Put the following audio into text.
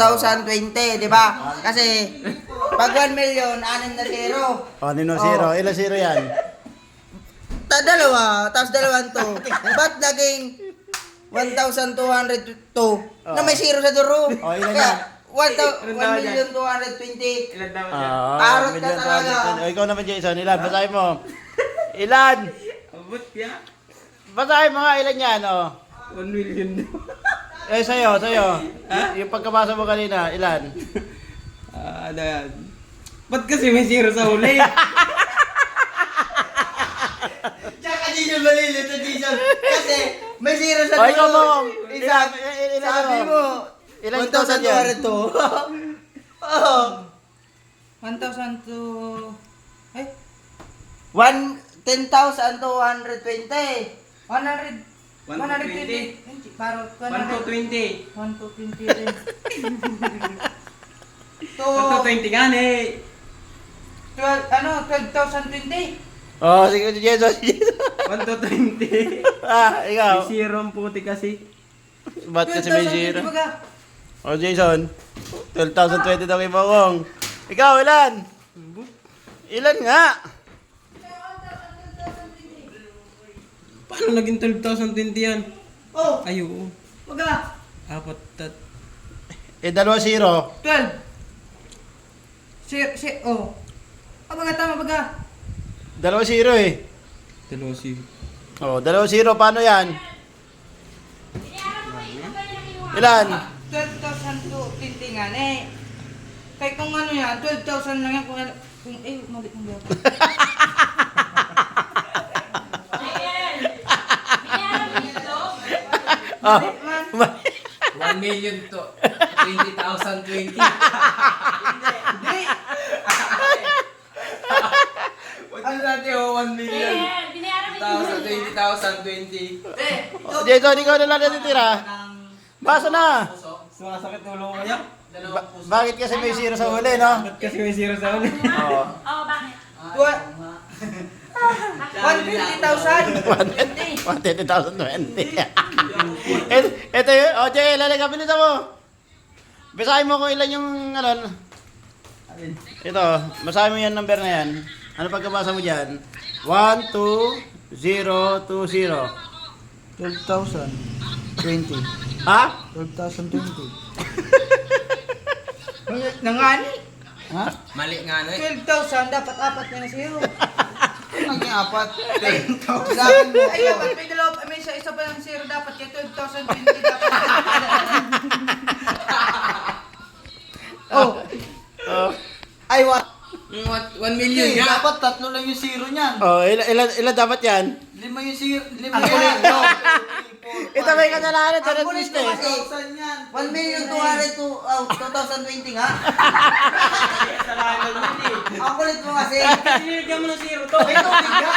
2020, di ba? Kasi, pag 1 million, 6 na zero. O, nino zero. Ilan zero yan? Dalawa, tapos dalawang to. Ba't naging 1,202 na may zero sa duro? Oh, ilan Kaya, yan? 1,220. Ilan dapat yan? Oo, Parot ka talaga. O, ikaw naman, Jason. Ilan? Basahin mo. Ilan? Abot ya. Basahin mo nga. Ilan yan, o. 1 million daw. Eh, sa'yo. Yung pagkabasa mo kanina, ilan? Ano yan? Ba't kasi may zero sa huli? Tsaka di nyo malilito, Jason. Kasi, may zero sa O, ikaw mo. Isa, sabi mo, Ilan 1,200 yan? 1,200 to. Oo. 1,000 to... Ay, 10,220. 100... 120. Parang 1 to 20. 1 to 20 rin. 1 to 20 nga eh. 12,020. O, sige, Jason. 1 to 20. Ah, ikaw. May zero ang puti kasi. Ba't kasi may zero? 12,020 baga. O, Jason. 12,020 daw kay Bawong. Ikaw, ilan? Ilan nga? Paano naging 12,020 yan? Oh, Ayo. baga. Apat tat. Eh, 2 zero. 12. Oh. Ah, baga tama baga. 2 zero eh. Dalawa si. O, 2 zero. Paano yan? Ilan? 12,000 to 20 nga eh. Kaya kung ano yan, 12,000 lang yan kung mali kong ba? Oh, 1 million to 20,020. Hindi. Ano natin oh, 1 million. 20,020. Jason, ikaw na lang natitira. Basa na. Sumasakit ulo ko kaya? Bakit kasi may zero sa huli, no? Ba't kasi may zero sa huli? Oo. Oo, bakit? 120,000. 120,020. Ito yun. O, Jay, lalagay, bilisan mo. Basahin mo kung ilan yung, ano. Ito, basahin mo yung number na yan. Ano pagkabasa mo dyan? 1, 2, 0, 2, 0. 12,020. Ha? 12,020. Nangani. Ha? Mali nga no eh. 12,000 dapat apat na zero. Naging apat. Ay, dapat may dalawa, may isa pa ng zero dapat kaya 12,020 dapat. Oh. Oh. Ay, what? 1 million nga. Dapat tatlo lang yung zero niyan. Oh, ilan dapat yan? 5 yung zero. 5 Ang yan. kulit, No. Ito may kasalanan. Ito Ang na kulit twist mo eh. kasi. 1,200,2020 nga. Kasalanan mo eh. Ang kulit mo kasi. Kasi nilagyan mo ng zero to. May tubig nga.